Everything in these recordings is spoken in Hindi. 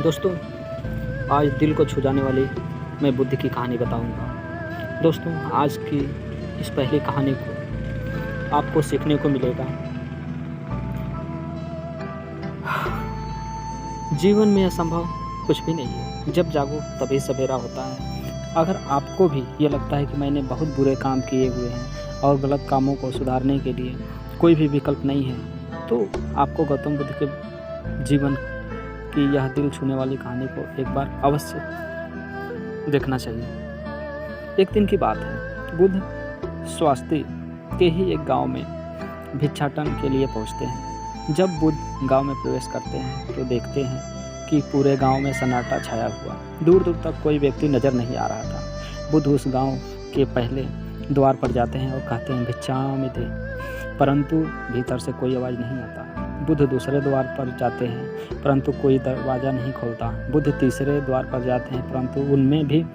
दोस्तों, आज दिल को छू जाने वाली मैं बुद्ध की कहानी बताऊंगा। दोस्तों, आज की इस पहली कहानी को आपको सीखने को मिलेगा। जीवन में असंभव कुछ भी नहीं है। जब जागो तभी सवेरा होता है। अगर आपको भी ये लगता है कि मैंने बहुत बुरे काम किए हुए हैं और गलत कामों को सुधारने के लिए कोई भी विकल्प नहीं है, तो आपको गौतम बुद्ध के जीवन की यह दिल छूने वाली कहानी को एक बार अवश्य देखना चाहिए। एक दिन की बात है, बुद्ध स्वास्थ्य के ही एक गांव में भिक्षाटन के लिए पहुंचते हैं। जब बुद्ध गांव में प्रवेश करते हैं तो देखते हैं कि पूरे गांव में सन्नाटा छाया हुआ। दूर दूर तक कोई व्यक्ति नजर नहीं आ रहा था। बुद्ध उस गांव के पहले द्वार पर जाते हैं और कहते हैं, भिक्षामिते, परंतु भीतर से कोई आवाज़ नहीं आता। बुद्ध दूसरे द्वार पर जाते हैं परंतु कोई दरवाज़ा नहीं खोलता। बुद्ध तीसरे द्वार पर जाते हैं परंतु उनमें भी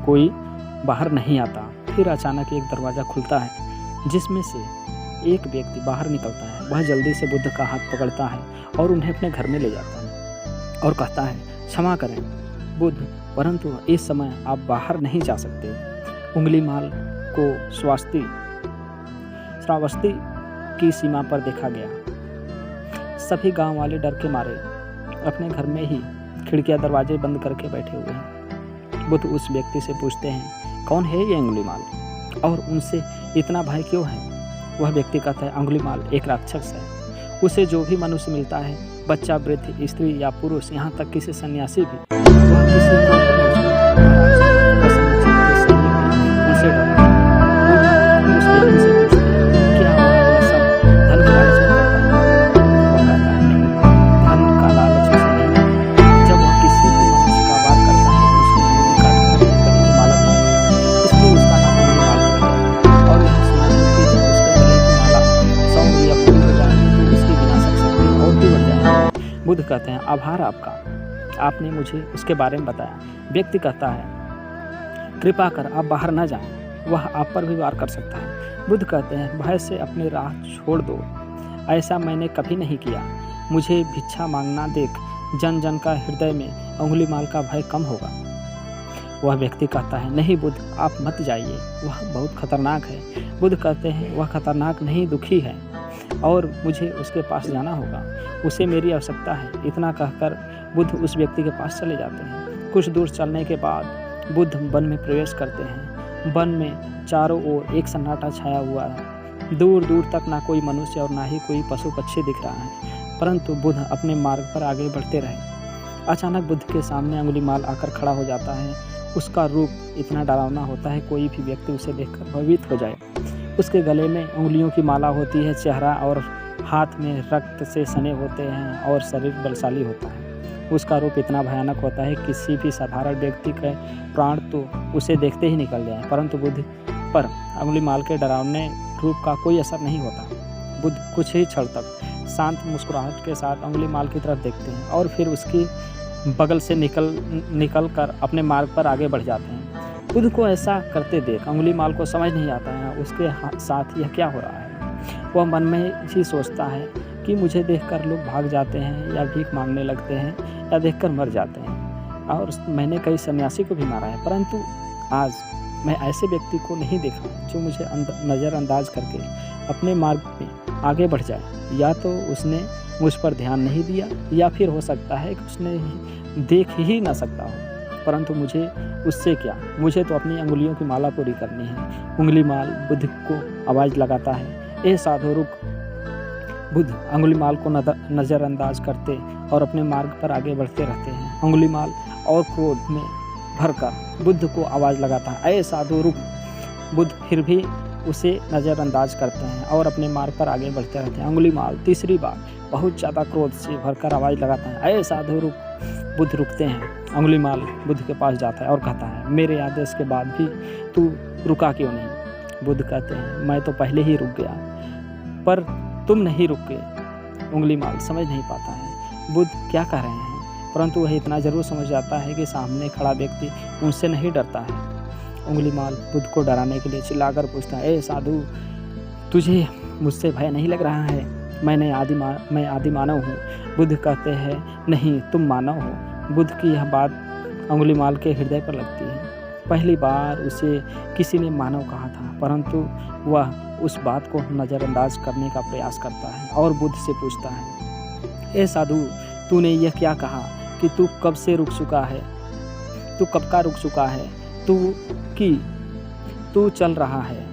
कोई बाहर नहीं आता। फिर अचानक एक दरवाज़ा खुलता है जिसमें से एक व्यक्ति बाहर निकलता है। वह जल्दी से बुद्ध का हाथ पकड़ता है और उन्हें अपने घर में ले जाता है और कहता है, क्षमा करें बुद्ध, परंतु इस समय आप बाहर नहीं जा सकते। उंगलीमाल को श्रावस्ती की सीमा पर देखा गया। सभी गांव वाले डर के मारे अपने घर में ही खिड़कियां दरवाजे बंद करके बैठे हुए हैं। बुद्ध उस व्यक्ति से पूछते हैं, कौन है ये अंगुलीमाल और उनसे इतना भय क्यों है? वह व्यक्ति कहता है, अंगुलीमाल एक राक्षस है। उसे जो भी मनुष्य मिलता है, बच्चा, वृद्ध, स्त्री या पुरुष, यहाँ तक किसी सन्यासी भी, वह किसी को उनसे डरता है। बुद्ध उस व्यक्ति से पूछते हैं, क्या वह सब धन के लालच में करता है? वह कहता है, नहीं, धन का लालच उसे नहीं है। जब वह किसी भी मनुष्य का वार करता है तो उसकी उंगली काटकर गले की माला बनाता है, इसलिए उसका नाम अंगुलीमाल है। और यह सुना है कि जब उसके गले की माला 100 या पूरी हो जाएगी तो उसकी विनाशक शक्ति और भी बढ़ जाएगी। बुद्ध कहते हैं, आभार आपका, आपने मुझे उसके बारे में बताया। व्यक्ति कहता है, कृपा कर आप बाहर न जाएं, वह आप पर भी वार कर सकता है। बुद्ध कहते हैं, भय से अपनी राह छोड़ दो, ऐसा मैंने कभी नहीं किया। मुझे भिक्षा मांगना देख जन जन का हृदय में अंगुलीमाल का भय कम होगा। वह व्यक्ति कहता है, नहीं बुद्ध, आप मत जाइए, वह बहुत खतरनाक है। बुद्ध कहते हैं, वह खतरनाक नहीं, दुखी है और मुझे उसके पास जाना होगा, उसे मेरी आवश्यकता है। इतना कहकर बुद्ध उस व्यक्ति के पास चले जाते हैं। कुछ दूर चलने के बाद बुद्ध वन में प्रवेश करते हैं। वन में चारों ओर एक सन्नाटा छाया हुआ है। दूर दूर तक ना कोई मनुष्य और ना ही कोई पशु पक्षी दिख रहा है, परंतु बुद्ध अपने मार्ग पर आगे बढ़ते रहे। अचानक बुद्ध के सामने अंगुलीमाल आकर खड़ा हो जाता है। उसका रूप इतना डरावना होता है, कोई भी व्यक्ति उसे देखकर भयभीत हो जाए। उसके गले में उंगलियों की माला होती है, चेहरा और हाथ में रक्त से सने होते हैं और शरीर बलशाली होता है। उसका रूप इतना भयानक होता है, किसी भी साधारण व्यक्ति के प्राण तो उसे देखते ही निकल जाए, परंतु बुद्ध पर अंगुलीमाल के डरावने रूप का कोई असर नहीं होता। बुद्ध कुछ ही क्षण तक शांत मुस्कुराहट के साथ अंगुलीमाल की तरफ देखते हैं और फिर उसकी बगल से निकल कर अपने मार्ग पर आगे बढ़ जाते हैं। बुद्ध को ऐसा करते देख अंगुलीमाल को समझ नहीं आता है उसके साथ यह क्या हो रहा है। वह मन में ही सोचता है कि मुझे देखकर लोग भाग जाते हैं या भीख मांगने लगते हैं या देखकर मर जाते हैं, और मैंने कई सन्यासी को भी मारा है, परंतु आज मैं ऐसे व्यक्ति को नहीं देखा जो मुझे नज़रअंदाज करके अपने मार्ग में आगे बढ़ जाए। या तो उसने मुझ पर ध्यान नहीं दिया या फिर हो सकता है कि उसने देख ही ना सकता हो, परंतु मुझे उससे क्या, मुझे तो अपनी अंगुलियों की माला पूरी करनी है। उंगलीमाल बुद्ध को आवाज़ लगाता है, ए साधु रुक। बुद्ध अंगुलीमाल को नज़रअंदाज करते और अपने मार्ग पर आगे बढ़ते रहते हैं। अंगुलीमाल और क्रोध में भरकर बुद्ध को आवाज़ लगाता है, ए साधु रुक। बुद्ध फिर भी उसे नज़रअंदाज करते हैं और अपने मार्ग पर आगे बढ़ते रहते हैं। अंगुलीमाल तीसरी बार बहुत ज़्यादा क्रोध से भरकर आवाज़ लगाता है, ए साधु रुक। बुद्ध रुकते हैं। अंगुलीमाल बुद्ध के पास जाता है और कहता है, मेरे आदेश के बाद भी तू रुका क्यों नहीं? बुद्ध कहते हैं, मैं तो पहले ही रुक गया, पर तुम नहीं रुके। उंगलीमाल समझ नहीं पाता है बुद्ध क्या कह रहे हैं, परंतु वह इतना ज़रूर समझ जाता है कि सामने खड़ा व्यक्ति उनसे नहीं डरता है। उंगलीमाल बुद्ध को डराने के लिए चिल्लाकर पूछता है, ए साधु, तुझे मुझसे भय नहीं लग रहा है? मैं आदि मानव हूँ। बुद्ध कहते हैं, नहीं, तुम मानव हो, बुद्ध की यह बात अंगुलीमाल के हृदय पर लगती है। पहली बार उसे किसी ने मानव कहा था, परंतु वह उस बात को नज़रअंदाज करने का प्रयास करता है और बुद्ध से पूछता है, ए साधु, तूने यह क्या कहा कि तू कब से रुक चुका है? तू कब का रुक चुका है? तू चल रहा है,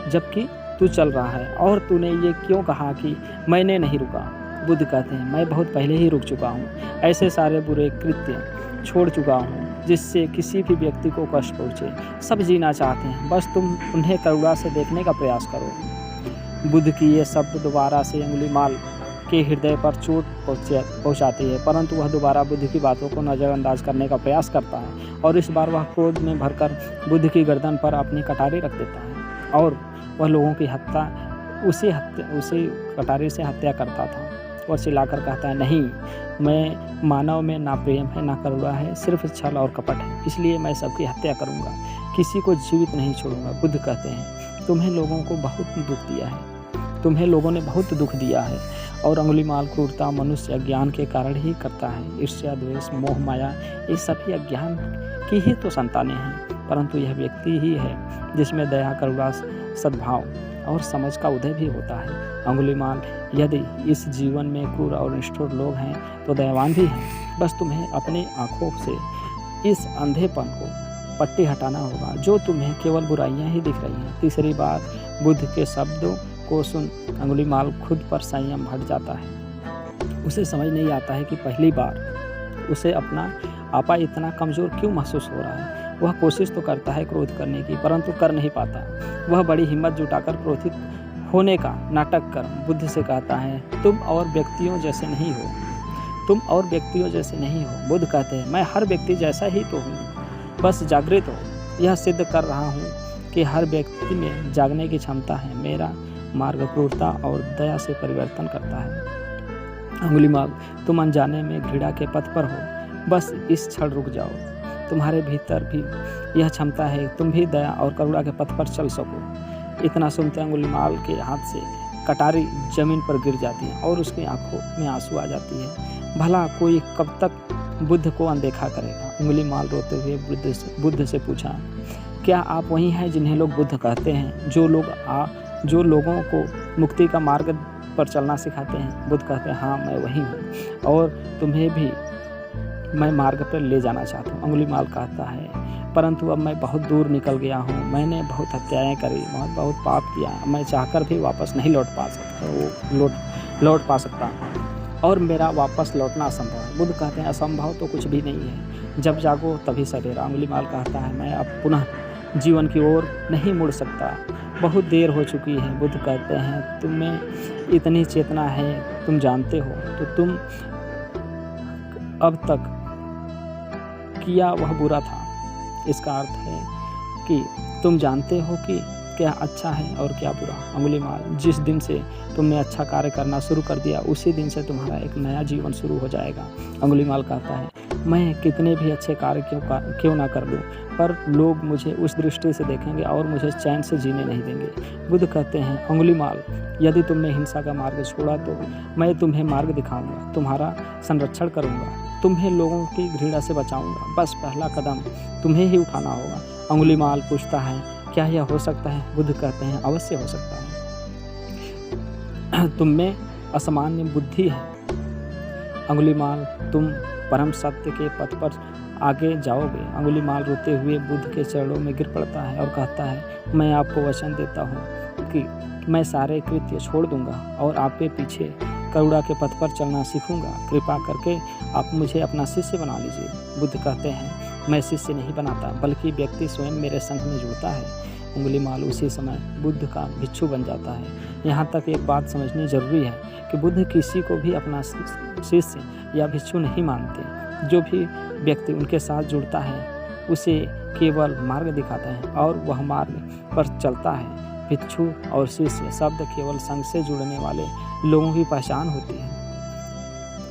जबकि तू चल रहा है, और तूने ये क्यों कहा कि मैंने नहीं रुका? बुद्ध कहते हैं, मैं बहुत पहले ही रुक चुका हूँ। ऐसे सारे बुरे कृत्य छोड़ चुका हूँ जिससे किसी भी व्यक्ति को कष्ट पहुँचे। सब जीना चाहते हैं, बस तुम उन्हें करुणा से देखने का प्रयास करो। बुद्ध की ये शब्द दोबारा से अंगुलीमाल के हृदय पर चोट पहुँचाती है, परंतु वह दोबारा बुद्ध की बातों को नज़रअंदाज करने का प्रयास करता है और इस बार वह क्रोध में भरकर बुद्ध की गर्दन पर अपनी कटारी रख देता है और वह लोगों की हत्या उसी कटारी से हत्या करता था और चिल्लाकर कहता है, नहीं, मैं मानव में ना प्रेम है ना करुणा है, सिर्फ छल और कपट है, इसलिए मैं सबकी हत्या करूंगा, किसी को जीवित नहीं छोड़ूंगा। बुद्ध कहते हैं, तुम्हें लोगों को बहुत दुख दिया है, तुम्हें लोगों ने बहुत दुख दिया है और अंगुलीमाल क्रूरता मनुष्य अज्ञान के कारण ही करता है। ईर्ष्या, द्वेष, मोह, माया, ये सभी अज्ञान की ही तो संतानें हैं, परंतु यह व्यक्ति ही है जिसमें दया, करुणा, सद्भाव और समझ का उदय भी होता है। अंगुलीमाल, यदि इस जीवन में क्रूर और निष्ठुर लोग हैं तो दयावान भी हैं। बस तुम्हें अपनी आँखों से इस अंधेपन को पट्टी हटाना होगा जो तुम्हें केवल बुराइयां ही दिख रही हैं। तीसरी बार बुद्ध के शब्दों को सुन अंगुलीमाल खुद पर संयम हट जाता है। उसे समझ नहीं आता है कि पहली बार उसे अपना आपा इतना कमज़ोर क्यों महसूस हो रहा है। वह कोशिश तो करता है क्रोध करने की, परंतु कर नहीं पाता। वह बड़ी हिम्मत जुटाकर क्रोधित होने का नाटक कर बुद्ध से कहता है, तुम और व्यक्तियों जैसे नहीं हो, तुम और व्यक्तियों जैसे नहीं हो। बुद्ध कहते हैं, मैं हर व्यक्ति जैसा ही तो हूँ, बस जागृत हो। यह सिद्ध कर रहा हूँ कि हर व्यक्ति में जागने की क्षमता है। मेरा मार्ग क्रूरता और दया से परिवर्तन करता है। अंगुलीमाल, तुम अनजाने में घृणा के पथ पर हो, बस इस क्षण रुक जाओ। तुम्हारे भीतर भी यह क्षमता है, तुम भी दया और करुणा के पथ पर चल सको। इतना सुनते अंगुलीमाल के हाथ से कटारी जमीन पर गिर जाती है और उसकी आंखों में आंसू आ जाती है। भला कोई कब तक बुद्ध को अनदेखा करेगा? अंगुलीमाल रोते हुए बुद्ध से पूछा, क्या आप वही हैं जिन्हें लोग बुद्ध कहते हैं, जो लोगों को मुक्ति का मार्ग पर चलना सिखाते हैं? बुद्ध कहते हैं, हाँ, मैं वही हूँ और तुम्हें भी मैं मार्ग पर ले जाना चाहता हूँ। अंगुलीमाल कहता है, परंतु अब मैं बहुत दूर निकल गया हूँ, मैंने बहुत हत्याएं करी, बहुत पाप किया, मैं चाहकर भी वापस नहीं लौट पा सकता और मेरा वापस लौटना असंभव है। बुद्ध कहते हैं, असंभव तो कुछ भी नहीं है, जब जागो तभी सवेरा। अंगुलीमाल कहता है, मैं अब पुनः जीवन की ओर नहीं मुड़ सकता, बहुत देर हो चुकी है। बुद्ध कहते हैं, तुम्हें इतनी चेतना है, तुम जानते हो तो तुम अब तक किया वह बुरा था। इसका अर्थ है कि तुम जानते हो कि क्या अच्छा है और क्या बुरा। अंगुलीमाल, जिस दिन से तुमने अच्छा कार्य करना शुरू कर दिया उसी दिन से तुम्हारा एक नया जीवन शुरू हो जाएगा। अंगुलीमाल कहता है, मैं कितने भी अच्छे कार्य क्यों ना कर लूँ, पर लोग मुझे उस दृष्टि से देखेंगे और मुझे चैन से जीने नहीं देंगे। बुद्ध कहते हैं, अंगुलीमाल, यदि तुमने हिंसा का मार्ग छोड़ा तो मैं तुम्हें मार्ग दिखाऊंगा, तुम्हारा संरक्षण करूंगा, तुम्हें लोगों की घृणा से बचाऊंगा। बस पहला कदम तुम्हें ही उठाना होगा। अंगुलीमाल पूछता है, क्या यह हो सकता है? बुद्ध कहते हैं, अवश्य हो सकता है, तुम में असामान्य बुद्धि है। अंगुलीमाल, तुम परम सत्य के पथ पर आगे जाओगे। अंगुलीमाल रोते हुए बुद्ध के चरणों में गिर पड़ता है और कहता है, मैं आपको वचन देता हूँ कि मैं सारे कृत्य छोड़ दूंगा और आपके पीछे करुणा के पथ पर चलना सीखूंगा। कृपा करके आप मुझे अपना शिष्य बना लीजिए। बुद्ध कहते हैं, मैं शिष्य नहीं बनाता, बल्कि व्यक्ति स्वयं मेरे संग में जुड़ता है। अंगुलीमाल उसी समय बुद्ध का भिक्षु बन जाता है। यहाँ तक एक बात समझनी जरूरी है कि बुद्ध किसी को भी अपना शिष्य या भिक्षु नहीं मानते। जो भी व्यक्ति उनके साथ जुड़ता है उसे केवल मार्ग दिखाता है और वह मार्ग पर चलता है। भिक्षु और शिष्य शब्द केवल संघ से जुड़ने वाले लोगों की पहचान होती है।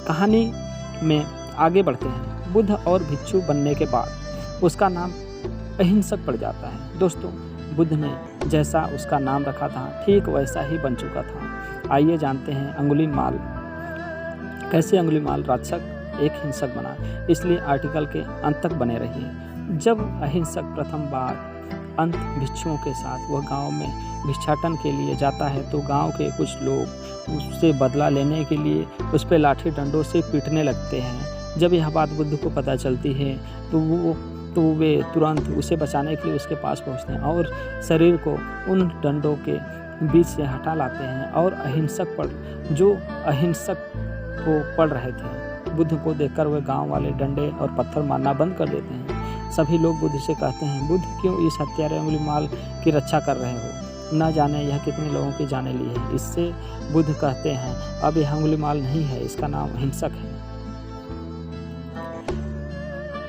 कहानी में आगे बढ़ते हैं। बुद्ध और भिक्षु बनने के बाद उसका नाम अहिंसक पड़ जाता है। दोस्तों, बुद्ध ने जैसा उसका नाम रखा था ठीक वैसा ही बन चुका था। आइए जानते हैं कैसे अंगुलीमाल राक्षस एक हिंसक बना। इसलिए आर्टिकल के अंत तक बने रहिए। जब अहिंसक प्रथम बार अंत भिक्षुओं के साथ वह गांव में भिक्षाटन के लिए जाता है तो गांव के कुछ लोग उससे बदला लेने के लिए उस पर लाठी डंडों से पीटने लगते हैं। जब यह बात बुद्ध को पता चलती है तो वे तुरंत उसे बचाने के लिए उसके पास पहुंचते हैं और शरीर को उन डंडों के बीच से हटा लाते हैं और जो अहिंसक को पढ़ रहे थे। बुद्ध को देखकर वे गांव वाले डंडे और पत्थर मारना बंद कर देते हैं। सभी लोग बुद्ध से कहते हैं, बुद्ध क्यों इस हत्यारे अंगुलीमाल की रक्षा कर रहे हो? न जाने यह कितने लोगों की जाने ली है। इससे बुद्ध कहते हैं, अब यह अंगुलीमाल नहीं है, इसका नाम अहिंसक है।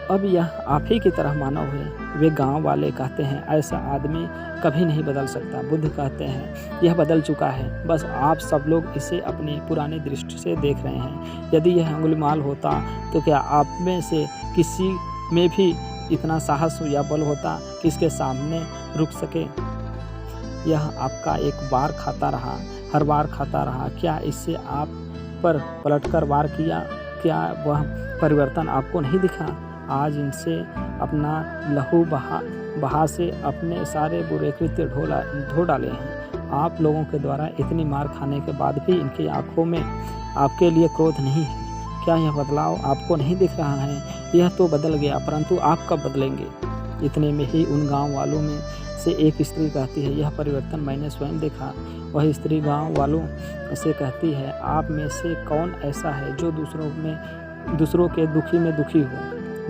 अब यह आप ही की तरह मानव है। वे गांव वाले कहते हैं, ऐसा आदमी कभी नहीं बदल सकता। बुद्ध कहते हैं, यह बदल चुका है, बस आप सब लोग इसे अपनी पुरानी दृष्टि से देख रहे हैं। यदि यह अंगुलीमाल होता तो क्या आप में से किसी में भी इतना साहस या बल होता कि इसके सामने रुक सके? यह आपका एक बार खाता रहा, हर बार खाता रहा। क्या इससे आप पर पलटकर वार किया? क्या वह परिवर्तन आपको नहीं दिखा? आज इनसे अपना लहू बहा से अपने सारे बुरे कृत्य धो डाले हैं। आप लोगों के द्वारा इतनी मार खाने के बाद भी इनकी आंखों में आपके लिए क्रोध नहीं है। क्या यह बदलाव आपको नहीं दिख रहा है? यह तो बदल गया, परंतु आप कब बदलेंगे? इतने में ही उन गांव वालों में से एक स्त्री कहती है, यह परिवर्तन मैंने स्वयं देखा। वह स्त्री गांव वालों से कहती है, आप में से कौन ऐसा है जो दूसरों के दुखी में दुखी हो,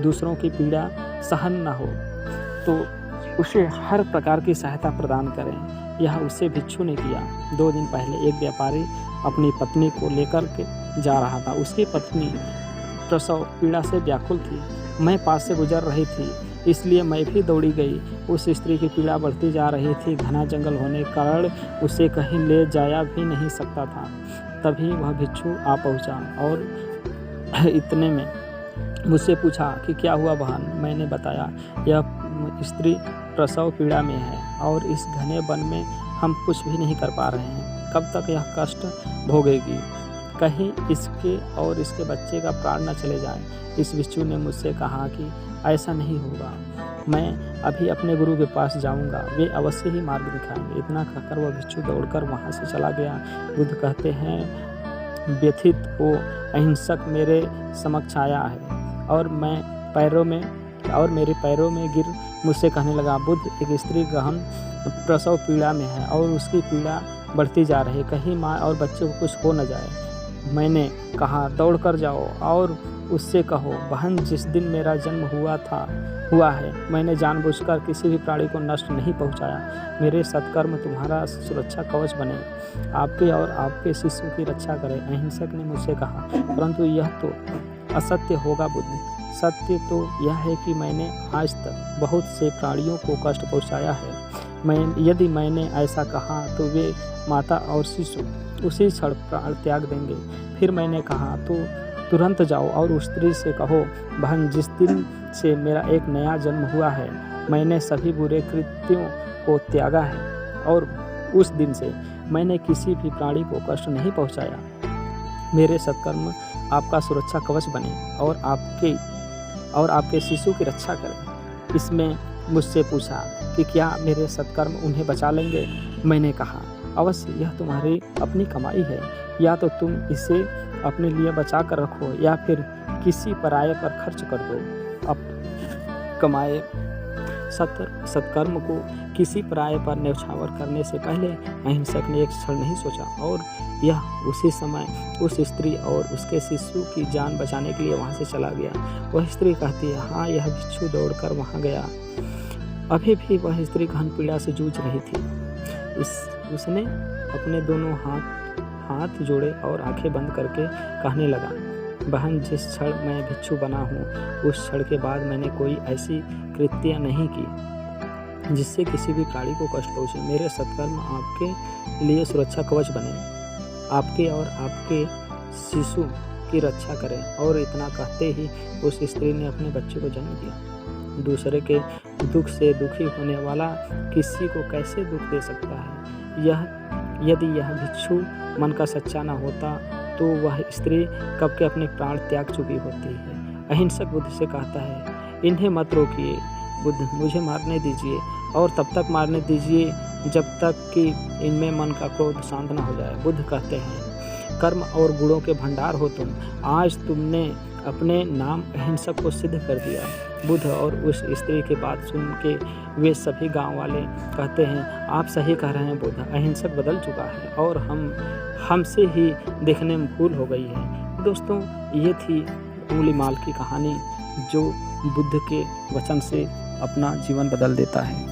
दूसरों की पीड़ा सहन न हो तो उसे हर प्रकार की सहायता प्रदान करें। यह उससे भिक्षु ने किया। 2 दिन पहले एक व्यापारी अपनी पत्नी को लेकर के जा रहा था। उसकी पत्नी प्रसव पीड़ा से व्याकुल थी। मैं पास से गुजर रही थी, इसलिए मैं भी दौड़ी गई। उस स्त्री की पीड़ा बढ़ती जा रही थी। घना जंगल होने के कारण उसे कहीं ले जाया भी नहीं सकता था। तभी वह भिक्षु आ पहुंचा और इतने में मुझसे पूछा कि क्या हुआ बहन? मैंने बताया, यह स्त्री प्रसव पीड़ा में है और इस घने वन में हम कुछ भी नहीं कर पा रहे हैं। कब तक यह कष्ट भोगेगी? कहीं इसके और इसके बच्चे का प्राण न चले जाए। इस भिक्षु ने मुझसे कहा कि ऐसा नहीं होगा, मैं अभी अपने गुरु के पास जाऊंगा, वे अवश्य ही मार्ग दिखाएंगे। इतना कहकर वह भिक्षु दौड़कर वहां से चला गया। बुद्ध कहते हैं, व्यथित हो अहिंसक मेरे समक्ष आया है और मेरे पैरों में गिर मुझसे कहने लगा, बुद्ध, एक स्त्री गहन प्रसव पीड़ा में है और उसकी पीड़ा बढ़ती जा रही है, कहीं माँ और बच्चे को कुछ हो न जाए। मैंने कहा, दौड़ कर जाओ और उससे कहो, बहन, जिस दिन मेरा जन्म हुआ है मैंने जानबूझकर किसी भी प्राणी को नष्ट नहीं पहुंचाया। मेरे सत्कर्म तुम्हारा सुरक्षा कवच बने, आपके और आपके शिष्यों की रक्षा करें। अहिंसक ने मुझसे कहा, परंतु यह तो असत्य होगा बुद्ध। सत्य तो यह है कि मैंने आज तक बहुत से प्राणियों को कष्ट पहुंचाया है। यदि मैंने ऐसा कहा तो वे माता और शिशु उसी क्षण प्राण त्याग देंगे। फिर मैंने कहा, तो तुरंत जाओ और उस स्त्री से कहो, बहन, जिस दिन से मेरा एक नया जन्म हुआ है मैंने सभी बुरे कृत्यों को त्यागा है और उस दिन से मैंने किसी भी प्राणी को कष्ट नहीं पहुंचाया। मेरे सत्कर्म आपका सुरक्षा कवच बने और आपके शिशु की रक्षा करें। इसमें मुझसे पूछा कि क्या मेरे सत्कर्म उन्हें बचा लेंगे? मैंने कहा, अवश्य, यह तुम्हारी अपनी कमाई है। या तो तुम इसे अपने लिए बचा कर रखो या फिर किसी पराये पर खर्च कर दो। अब कमाए सत्कर्म को किसी पराये पर न्यौछावर करने से पहले अहिंसक ने एक क्षण नहीं सोचा और यह उसी समय उस स्त्री और उसके शिशु की जान बचाने के लिए वहां से चला गया। वह स्त्री कहती है, हाँ, यह भिक्षु दौड़कर वहां गया। अभी भी वह स्त्री गहन पीड़ा से जूझ रही थी। उसने अपने दोनों हाथ जोड़े और आंखें बंद करके कहने लगा, बहन, जिस क्षण मैं भिक्षु बना हूँ उस क्षण के बाद मैंने कोई ऐसी कृत्य नहीं की जिससे किसी भी प्राणी को कष्ट पहुँचे। मेरे सत्कर्म आपके लिए सुरक्षा कवच बने, आपके और आपके शिशु की रक्षा करें। और इतना कहते ही उस स्त्री ने अपने बच्चे को जन्म दिया। दूसरे के दुख से दुखी होने वाला किसी को कैसे दुख दे सकता है? यदि यह भिक्षु मन का सच्चा न होता तो वह स्त्री कब के अपने प्राण त्याग चुकी होती है। अहिंसक बुद्ध से कहता है, इन्हें मत रोकिए बुद्ध, मुझे मारने दीजिए और तब तक मारने दीजिए जब तक कि इनमें मन का क्रोध शांत न हो जाए। बुद्ध कहते हैं, कर्म और गुणों के भंडार हो तुम, आज तुमने अपने नाम अहिंसक को सिद्ध कर दिया। बुद्ध और उस स्त्री की बात सुन के वे सभी गांव वाले कहते हैं, आप सही कह रहे हैं बुद्ध, अहिंसक बदल चुका है और हमसे ही देखने में भूल हो गई है। दोस्तों, ये थी अंगुलीमाल की कहानी जो बुद्ध के वचन से अपना जीवन बदल देता है।